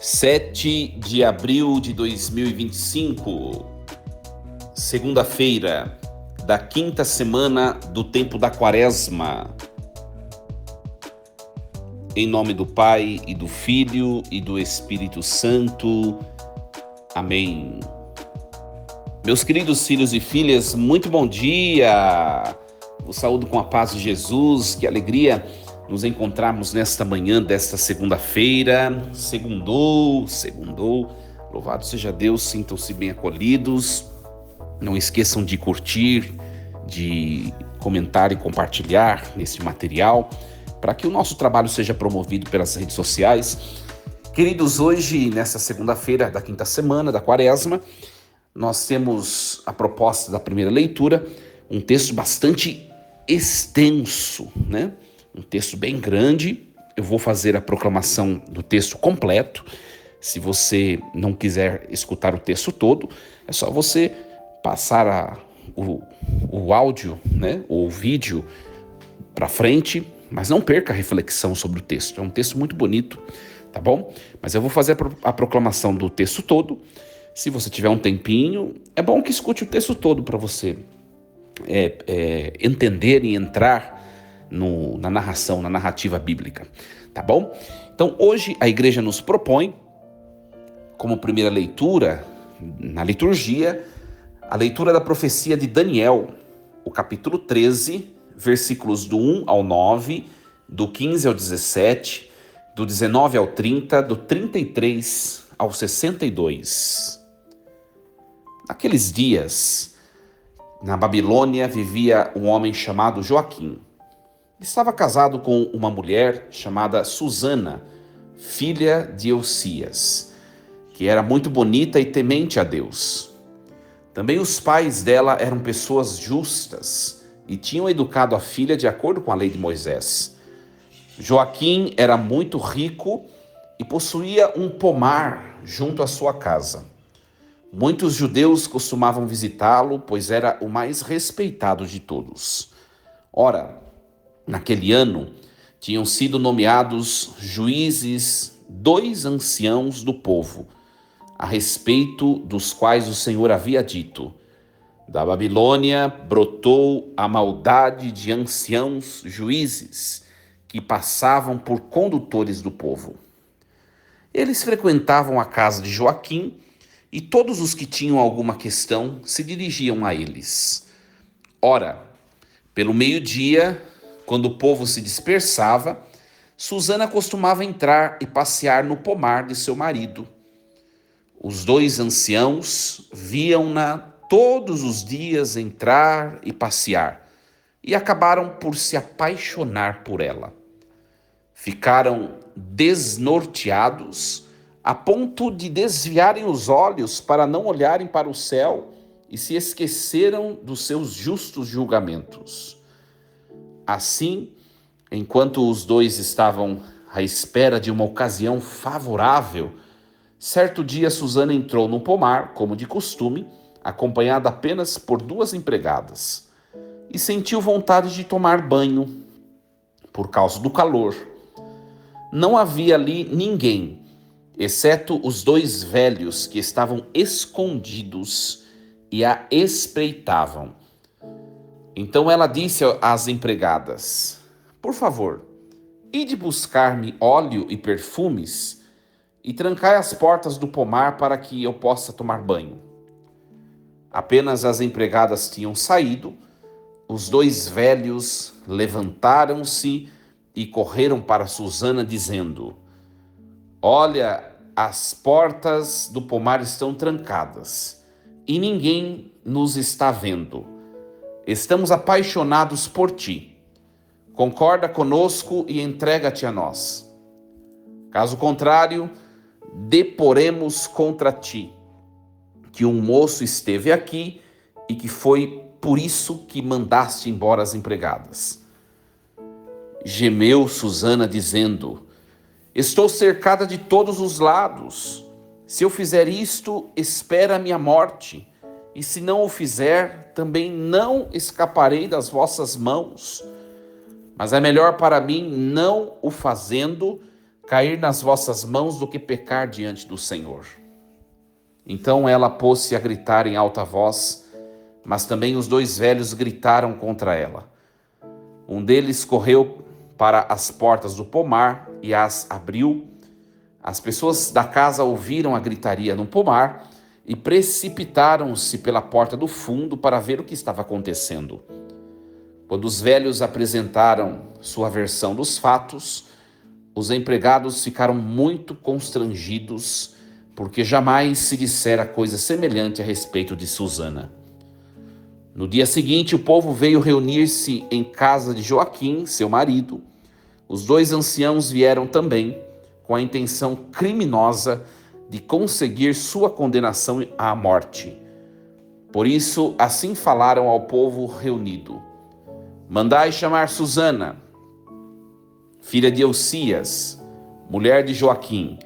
7 de abril de 2025, segunda-feira da quinta semana do tempo da Quaresma. Em nome do Pai, e do Filho, e do Espírito Santo. Amém. Meus queridos filhos e filhas, muito bom dia! Vos saúdo com a paz de Jesus, que alegria nos encontrarmos nesta manhã desta segunda-feira. Segundou. Louvado seja Deus, sintam-se bem acolhidos. Não esqueçam de curtir, de comentar e compartilhar nesse material, para que o nosso trabalho seja promovido pelas redes sociais. Queridos, hoje, nessa segunda-feira da quinta semana da Quaresma, nós temos a proposta da primeira leitura, um texto bastante extenso, né? Um texto bem grande. Eu vou fazer a proclamação do texto completo. Se você não quiser escutar o texto todo, é só você passar o áudio, né, ou o vídeo para frente, mas não perca a reflexão sobre o texto. É um texto muito bonito, tá bom? Mas eu vou fazer a proclamação do texto todo. Se você tiver um tempinho, é bom que escute o texto todo para você entender e entrar na narração, na narrativa bíblica, tá bom? Então, hoje a igreja nos propõe, como primeira leitura, na liturgia, a leitura da profecia de Daniel, o capítulo 13, versículos do 1 ao 9, do 15 ao 17, do 19 ao 30, do 33 ao 62. Naqueles dias, na Babilônia, vivia um homem chamado Joaquim. Estava casado com uma mulher chamada Susana, filha de Eucias, que era muito bonita e temente a Deus. Também os pais dela eram pessoas justas e tinham educado a filha de acordo com a lei de Moisés. Joaquim era muito rico e possuía um pomar junto à sua casa. Muitos judeus costumavam visitá-lo, pois era o mais respeitado de todos. Ora, naquele ano, tinham sido nomeados juízes 2 anciãos do povo, a respeito dos quais o Senhor havia dito: da Babilônia brotou a maldade de anciãos juízes, que passavam por condutores do povo. Eles frequentavam a casa de Joaquim, e todos os que tinham alguma questão se dirigiam a eles. Ora, pelo meio-dia, quando o povo se dispersava, Susana costumava entrar e passear no pomar de seu marido. Os 2 anciãos viam-na todos os dias entrar e passear e acabaram por se apaixonar por ela. Ficaram desnorteados a ponto de desviarem os olhos para não olharem para o céu e se esqueceram dos seus justos julgamentos. Assim, enquanto os 2 estavam à espera de uma ocasião favorável, certo dia Susana entrou no pomar, como de costume, acompanhada apenas por 2 empregadas, e sentiu vontade de tomar banho por causa do calor. Não havia ali ninguém, exceto os 2 velhos que estavam escondidos e a espreitavam. Então ela disse às empregadas: por favor, ide buscar-me óleo e perfumes e trancai as portas do pomar para que eu possa tomar banho. Apenas as empregadas tinham saído, os 2 velhos levantaram-se e correram para Susana dizendo: olha, as portas do pomar estão trancadas e ninguém nos está vendo. Estamos apaixonados por ti. Concorda conosco e entrega-te a nós. Caso contrário, deporemos contra ti que um moço esteve aqui e que foi por isso que mandaste embora as empregadas. Gemeu Susana dizendo: estou cercada de todos os lados. Se eu fizer isto, espera a minha morte. E se não o fizer, também não escaparei das vossas mãos. Mas é melhor para mim, não o fazendo, cair nas vossas mãos do que pecar diante do Senhor. Então ela pôs-se a gritar em alta voz, mas também os dois velhos gritaram contra ela. Um deles correu para as portas do pomar e as abriu. As pessoas da casa ouviram a gritaria no pomar e precipitaram-se pela porta do fundo para ver o que estava acontecendo. Quando os velhos apresentaram sua versão dos fatos, os empregados ficaram muito constrangidos, porque jamais se dissera coisa semelhante a respeito de Susana. No dia seguinte, o povo veio reunir-se em casa de Joaquim, seu marido. Os dois anciãos vieram também, com a intenção criminosa de conseguir sua condenação à morte. Por isso, assim falaram ao povo reunido: mandai chamar Susana, filha de Elcias, mulher de Joaquim.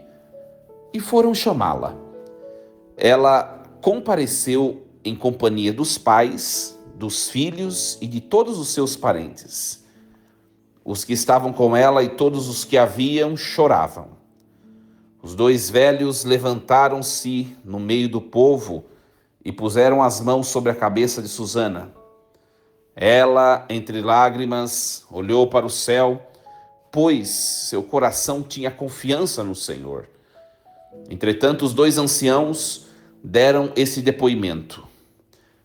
E foram chamá-la. Ela compareceu em companhia dos pais, dos filhos e de todos os seus parentes. Os que estavam com ela e todos os que a viam choravam. Os dois velhos levantaram-se no meio do povo e puseram as mãos sobre a cabeça de Susana. Ela, entre lágrimas, olhou para o céu, pois seu coração tinha confiança no Senhor. Entretanto, os dois anciãos deram esse depoimento: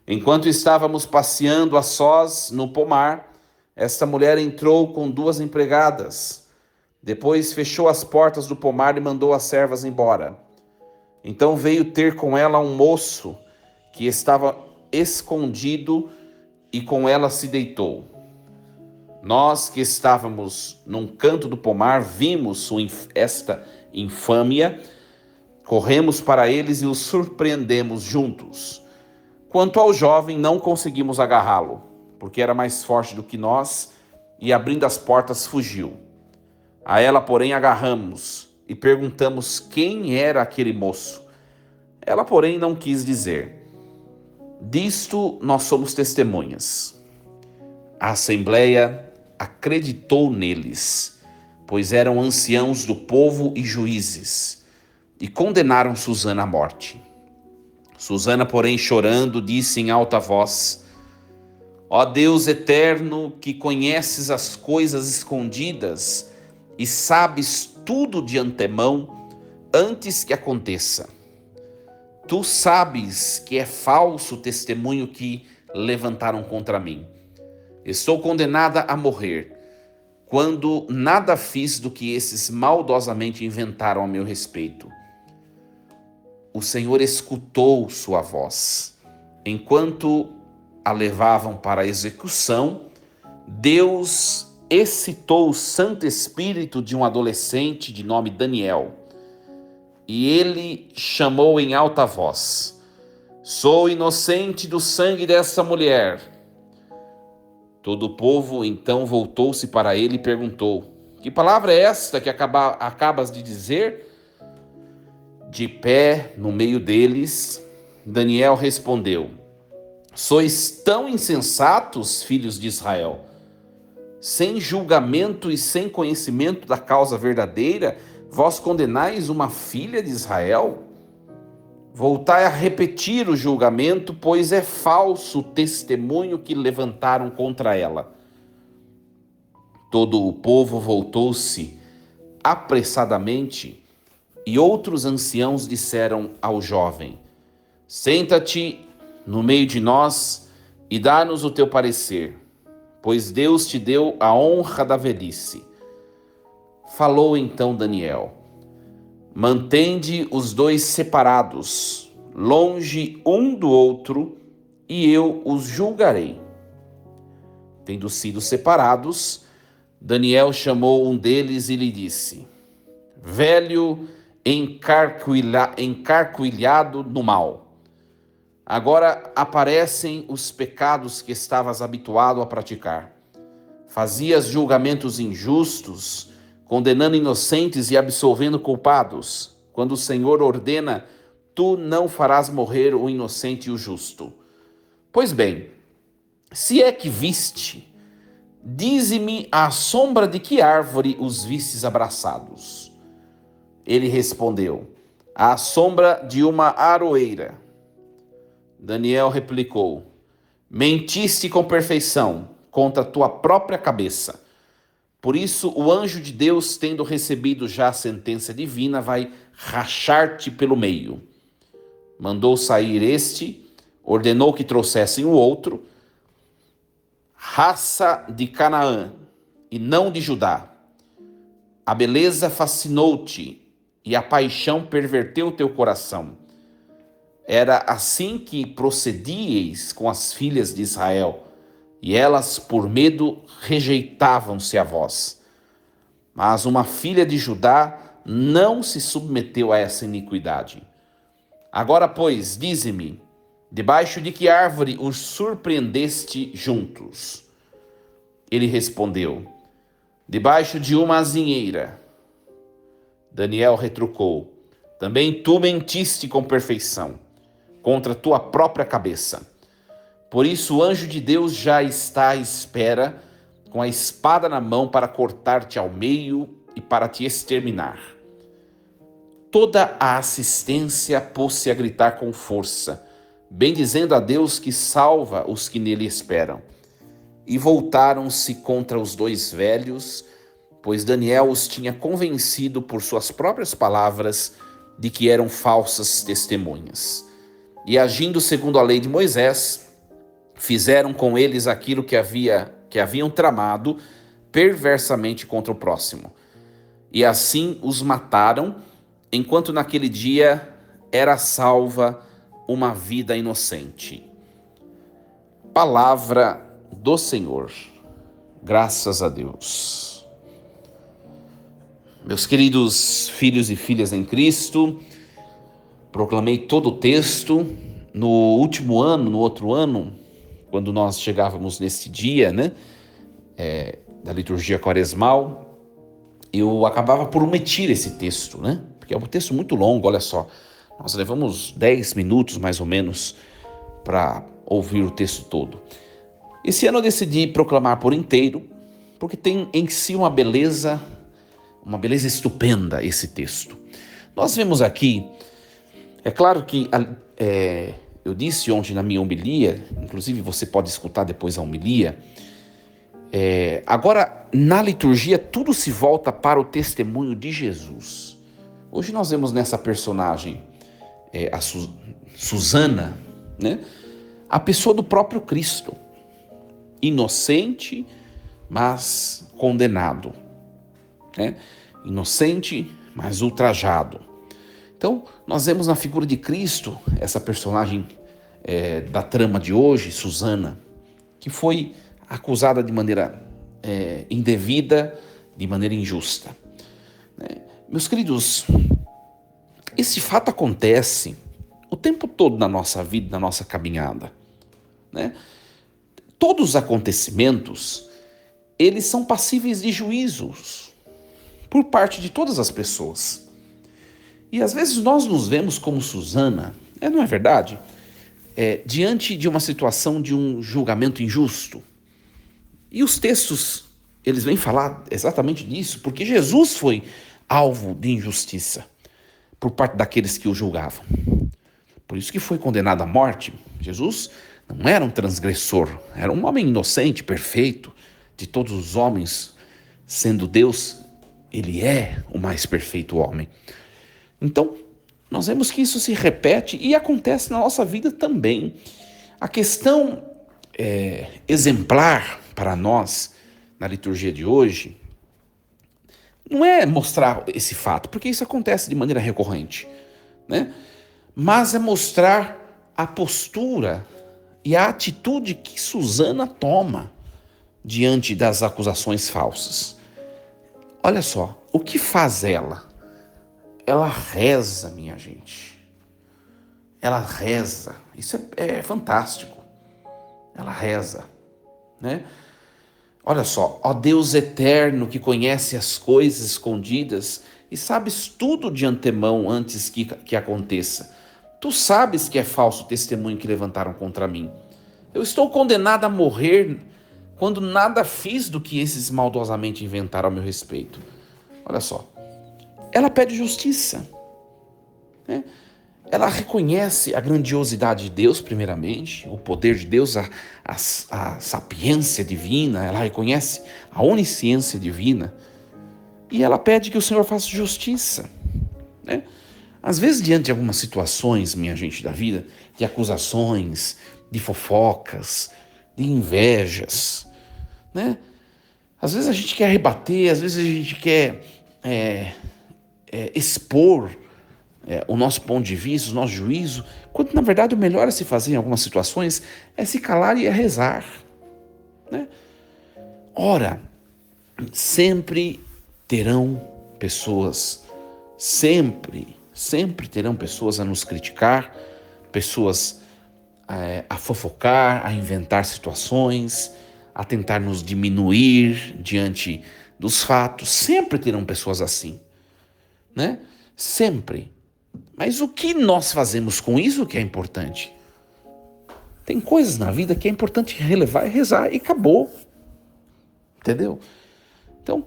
enquanto estávamos passeando a sós no pomar, esta mulher entrou com duas empregadas. Depois fechou as portas do pomar e mandou as servas embora. Então veio ter com ela um moço que estava escondido e com ela se deitou. Nós que estávamos num canto do pomar vimos esta infâmia, corremos para eles e os surpreendemos juntos. Quanto ao jovem, não conseguimos agarrá-lo, porque era mais forte do que nós, e abrindo as portas fugiu. A ela, porém, agarramos e perguntamos quem era aquele moço. Ela, porém, não quis dizer. Disto nós somos testemunhas. A assembleia acreditou neles, pois eram anciãos do povo e juízes, e condenaram Susana à morte. Susana, porém, chorando, disse em alta voz: ó Deus eterno, que conheces as coisas escondidas e sabes tudo de antemão, antes que aconteça. Tu sabes que é falso o testemunho que levantaram contra mim. Estou condenada a morrer, quando nada fiz do que esses maldosamente inventaram a meu respeito. O Senhor escutou sua voz. Enquanto a levavam para a execução, Deus excitou o Santo Espírito de um adolescente de nome Daniel. E ele chamou em alta voz: sou inocente do sangue dessa mulher. Todo o povo então voltou-se para ele e perguntou: que palavra é esta que acabas de dizer? De pé no meio deles, Daniel respondeu: sois tão insensatos, filhos de Israel, sem julgamento e sem conhecimento da causa verdadeira, vós condenais uma filha de Israel? Voltai a repetir o julgamento, pois é falso o testemunho que levantaram contra ela. Todo o povo voltou-se apressadamente, e outros anciãos disseram ao jovem: senta-te no meio de nós e dá-nos o teu parecer, pois Deus te deu a honra da velhice. Falou então Daniel: mantende os dois separados, longe um do outro, e eu os julgarei. Tendo sido separados, Daniel chamou um deles e lhe disse: velho encarquilhado no mal, agora aparecem os pecados que estavas habituado a praticar. Fazias julgamentos injustos, condenando inocentes e absolvendo culpados. Quando o Senhor ordena, tu não farás morrer o inocente e o justo. Pois bem, se é que viste, dize-me à sombra de que árvore os vistes abraçados. Ele respondeu: à sombra de uma aroeira. Daniel replicou: mentiste com perfeição contra a tua própria cabeça. Por isso, o anjo de Deus, tendo recebido já a sentença divina, vai rachar-te pelo meio. Mandou sair este, ordenou que trouxessem o outro, raça de Canaã, e não de Judá. A beleza fascinou-te, e a paixão perverteu teu coração. Era assim que procedíeis com as filhas de Israel, e elas, por medo, rejeitavam-se a vós. Mas uma filha de Judá não se submeteu a essa iniquidade. Agora, pois, dize-me, debaixo de que árvore os surpreendeste juntos? Ele respondeu: debaixo de uma azinheira. Daniel retrucou: também tu mentiste com perfeição, contra tua própria cabeça. Por isso o anjo de Deus já está à espera, com a espada na mão, para cortar-te ao meio e para te exterminar. Toda a assistência pôs-se a gritar com força, bendizendo a Deus que salva os que nele esperam. E voltaram-se contra os dois velhos, pois Daniel os tinha convencido por suas próprias palavras de que eram falsas testemunhas. E agindo segundo a lei de Moisés, fizeram com eles aquilo que haviam tramado perversamente contra o próximo. E assim os mataram, enquanto naquele dia era salva uma vida inocente. Palavra do Senhor. Graças a Deus. Meus queridos filhos e filhas em Cristo, proclamei todo o texto. No último ano, no outro ano, quando nós chegávamos nesse dia, da liturgia quaresmal, eu acabava por omitir esse texto, porque é um texto muito longo, olha só. Nós levamos 10 minutos, mais ou menos, para ouvir o texto todo. Esse ano eu decidi proclamar por inteiro, porque tem em si uma beleza estupenda esse texto. Nós vemos aqui, é claro que eu disse ontem na minha homilia, inclusive você pode escutar depois a homilia, agora na liturgia tudo se volta para o testemunho de Jesus. Hoje nós vemos nessa personagem, a Susana, a pessoa do próprio Cristo, inocente, mas condenado, inocente, mas ultrajado. Então, nós vemos na figura de Cristo essa personagem da trama de hoje, Susana, que foi acusada de maneira indevida, de maneira injusta. Meus queridos, esse fato acontece o tempo todo na nossa vida, na nossa caminhada. Todos os acontecimentos, eles são passíveis de juízos por parte de todas as pessoas. E às vezes nós nos vemos como Susana, não é verdade? Diante de uma situação de um julgamento injusto. E os textos, eles vêm falar exatamente disso, porque Jesus foi alvo de injustiça por parte daqueles que o julgavam. Por isso que foi condenado à morte. Jesus não era um transgressor, era um homem inocente, perfeito, de todos os homens, sendo Deus, ele é o mais perfeito homem. Então, nós vemos que isso se repete e acontece na nossa vida também. A questão exemplar para nós, na liturgia de hoje, não é mostrar esse fato, porque isso acontece de maneira recorrente, mas é mostrar a postura e a atitude que Susana toma diante das acusações falsas. Olha só, o que faz ela? Ela reza, minha gente. Ela reza. Isso é fantástico. Ela reza, Olha só, ó Deus eterno que conhece as coisas escondidas e sabes tudo de antemão antes que aconteça. Tu sabes que é falso o testemunho que levantaram contra mim. Eu estou condenada a morrer quando nada fiz do que esses maldosamente inventaram a meu respeito. Olha só, ela pede justiça, né? Ela reconhece a grandiosidade de Deus, primeiramente, o poder de Deus, a sapiência divina, ela reconhece a onisciência divina e ela pede que o Senhor faça justiça, né? Às vezes, diante de algumas situações, minha gente da vida, de acusações, de fofocas, de invejas, né? Às vezes a gente quer rebater, às vezes a gente quer expor o nosso ponto de vista, o nosso juízo, quando na verdade o melhor a se fazer em algumas situações é se calar e é rezar, né? Ora, sempre terão pessoas, sempre terão pessoas a nos criticar, pessoas a fofocar, a inventar situações, a tentar nos diminuir diante dos fatos. Sempre terão pessoas assim, né? Sempre. Mas o que nós fazemos com isso que é importante? Tem coisas na vida que é importante relevar e rezar e acabou. Entendeu? Então,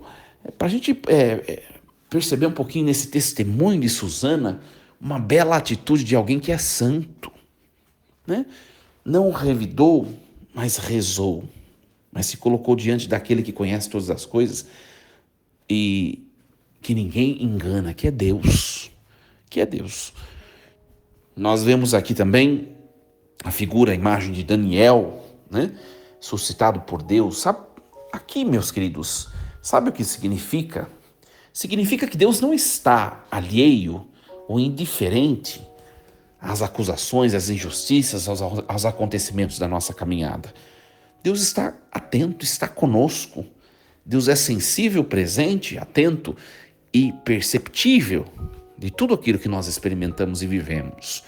para a gente perceber um pouquinho nesse testemunho de Susana, uma bela atitude de alguém que é santo, né? Não revidou, mas rezou, mas se colocou diante daquele que conhece todas as coisas e que ninguém engana, que é Deus, Nós vemos aqui também a figura, a imagem de Daniel, né? Suscitado por Deus. Sabe, aqui, meus queridos, sabe o que significa? Significa que Deus não está alheio ou indiferente às acusações, às injustiças, aos acontecimentos da nossa caminhada. Deus está atento, está conosco. Deus é sensível, presente, atento e perceptível de tudo aquilo que nós experimentamos e vivemos.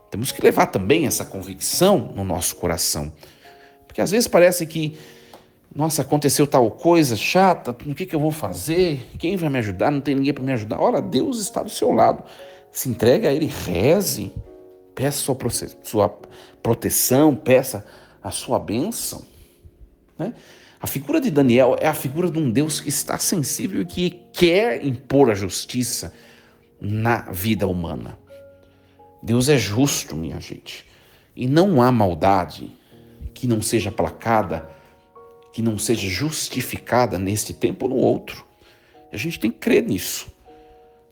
Temos que levar também essa convicção no nosso coração. Porque às vezes parece que, nossa, aconteceu tal coisa chata, o que eu vou fazer? Quem vai me ajudar? Não tem ninguém para me ajudar. Ora, Deus está do seu lado. Se entregue a Ele, reze, peça sua proteção, peça a sua bênção, né? A figura de Daniel é a figura de um Deus que está sensível e que quer impor a justiça na vida humana. Deus é justo, minha gente, e não há maldade que não seja aplacada, que não seja justificada neste tempo ou no outro. A gente tem que crer nisso,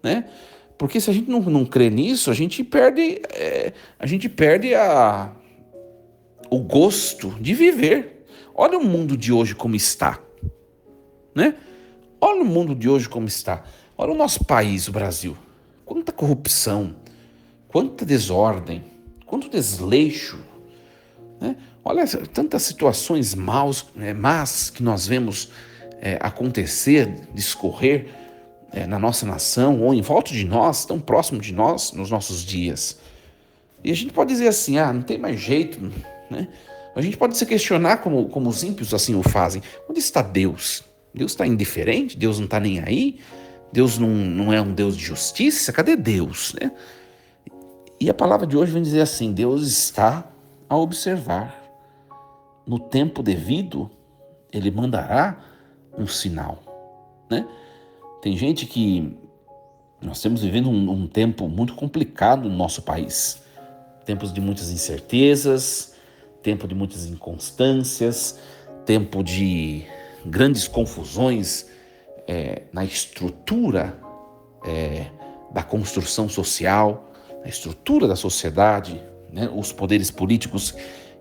né? Porque se a gente não crê nisso, a gente perde o gosto de viver. Olha o mundo de hoje como está, né? Olha o mundo de hoje como está. Olha o nosso país, o Brasil. Quanta corrupção, quanta desordem, quanto desleixo, né? Olha tantas situações más que nós vemos acontecer, discorrer na nossa nação ou em volta de nós, tão próximo de nós, nos nossos dias. E a gente pode dizer assim, não tem mais jeito, né? A gente pode se questionar como os ímpios assim o fazem. Onde está Deus? Deus está indiferente? Deus não está nem aí? Deus não é um Deus de justiça? Cadê Deus, né? E a palavra de hoje vem dizer assim, Deus está a observar. No tempo devido, Ele mandará um sinal, né? Tem gente que nós estamos vivendo um tempo muito complicado no nosso país. Tempos de muitas incertezas, tempo de muitas inconstâncias, tempo de grandes confusões na estrutura da construção social, na estrutura da sociedade, né? Os poderes políticos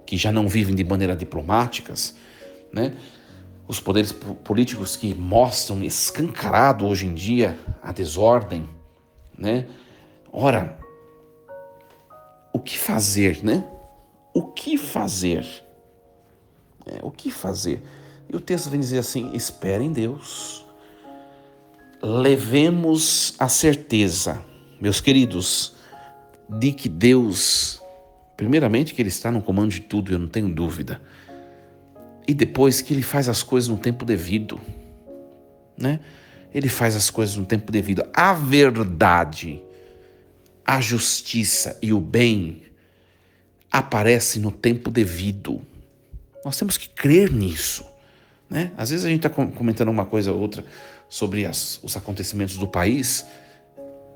que já não vivem de maneira diplomáticas, né? Os poderes políticos que mostram escancarado hoje em dia a desordem, né? Ora, o que fazer, né? O que fazer? O que fazer? E o texto vem dizer assim, espere em Deus. Levemos a certeza, meus queridos, de que Deus, primeiramente que Ele está no comando de tudo, eu não tenho dúvida. E depois que Ele faz as coisas no tempo devido, né? Ele faz as coisas no tempo devido. A verdade, a justiça e o bem aparece no tempo devido. Nós temos que crer nisso, né? Às vezes a gente está comentando uma coisa ou outra sobre os acontecimentos do país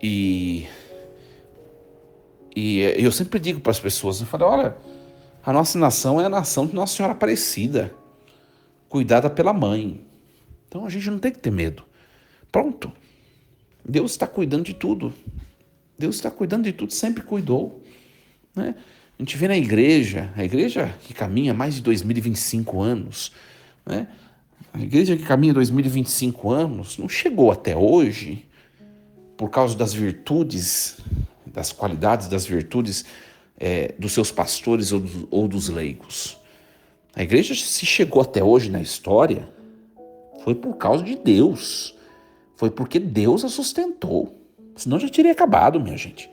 E eu sempre digo para as pessoas, eu falo, olha, a nossa nação é a nação de Nossa Senhora Aparecida, cuidada pela mãe. Então a gente não tem que ter medo. Pronto. Deus está cuidando de tudo. Deus está cuidando de tudo, sempre cuidou, né? A gente vê na igreja, a igreja que caminha mais de 2025 anos, né? A igreja que caminha 2025 anos não chegou até hoje por causa das virtudes, das qualidades das virtudes dos seus pastores ou dos leigos. A igreja se chegou até hoje na história foi por causa de Deus. Foi porque Deus a sustentou. Senão já teria acabado, minha gente.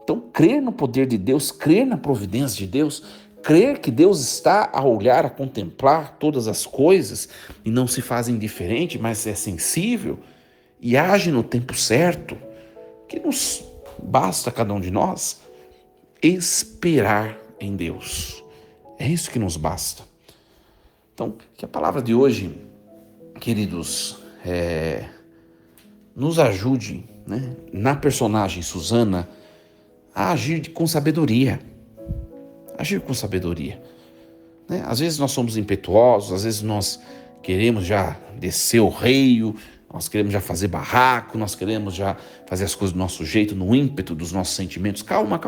Então, crer no poder de Deus, crer na providência de Deus, crer que Deus está a olhar, a contemplar todas as coisas e não se faz indiferente, mas é sensível e age no tempo certo, que nos basta, cada um de nós, esperar em Deus. É isso que nos basta. Então, que a palavra de hoje, queridos, nos ajude, né, na personagem Susana a agir com sabedoria. Agir com sabedoria. Né? Às vezes nós somos impetuosos, às vezes nós queremos já descer o reio, nós queremos já fazer barraco, nós queremos já fazer as coisas do nosso jeito, no ímpeto dos nossos sentimentos. Calma.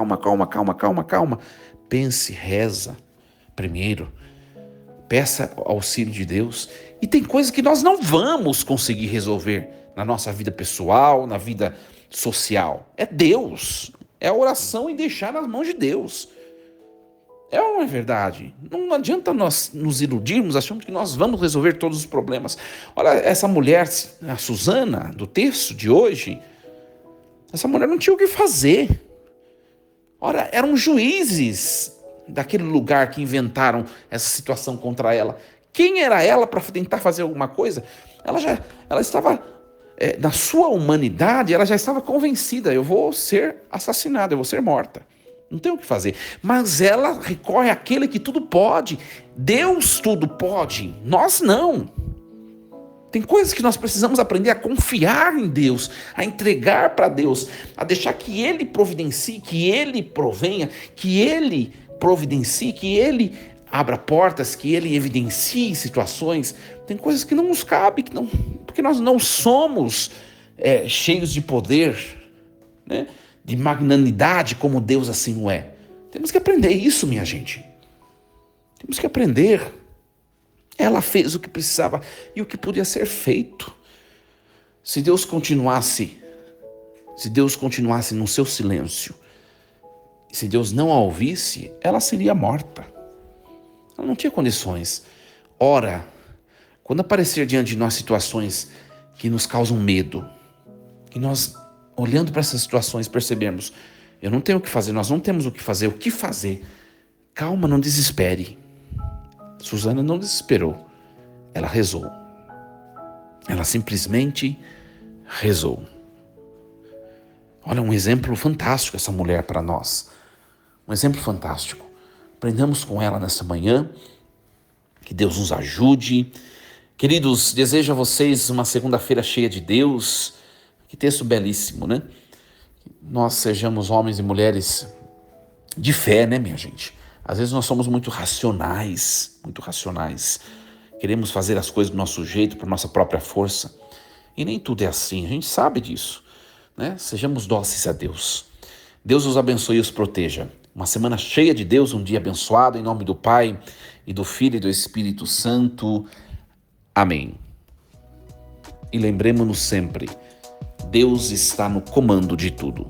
Pense, reza primeiro. Peça auxílio de Deus. E tem coisas que nós não vamos conseguir resolver na nossa vida pessoal, na vida social. É Deus. É a oração e deixar nas mãos de Deus. É ou não é verdade? Não adianta nós nos iludirmos achando que nós vamos resolver todos os problemas. Olha, essa mulher, a Susana, do texto de hoje, essa mulher não tinha o que fazer. Ora, eram juízes daquele lugar que inventaram essa situação contra ela. Quem era ela para tentar fazer alguma coisa? Ela estava, na sua humanidade, ela já estava convencida, eu vou ser assassinada, eu vou ser morta. Não tem o que fazer. Mas ela recorre àquele que tudo pode. Deus tudo pode, nós não. Tem coisas que nós precisamos aprender a confiar em Deus, a entregar para Deus, a deixar que Ele providencie, que Ele provenha, que Ele providencie, que Ele abra portas, que Ele evidencie situações. Tem coisas que não nos cabem, porque nós não somos cheios de poder, né? De magnanimidade como Deus assim o é. Temos que aprender isso, minha gente. Temos que aprender. Ela fez o que precisava e o que podia ser feito. Se Deus continuasse no seu silêncio, se Deus não a ouvisse, ela seria morta. Ela não tinha condições. Ora, quando aparecer diante de nós situações que nos causam medo, que nós, olhando para essas situações, percebemos, eu não tenho o que fazer, nós não temos o que fazer, calma, não desespere. Susana não desesperou, ela rezou. Ela simplesmente rezou. Olha, um exemplo fantástico essa mulher para nós. Um exemplo fantástico. Aprendamos com ela nessa manhã. Que Deus nos ajude. Queridos, desejo a vocês uma segunda-feira cheia de Deus. Que texto belíssimo, né? Nós sejamos homens e mulheres de fé, né, minha gente? Às vezes nós somos muito racionais. Queremos fazer as coisas do nosso jeito, por nossa própria força. E nem tudo é assim, a gente sabe disso, né? Sejamos dóceis a Deus. Deus os abençoe e os proteja. Uma semana cheia de Deus, um dia abençoado, em nome do Pai, e do Filho e do Espírito Santo. Amém. E lembremos-nos sempre, Deus está no comando de tudo.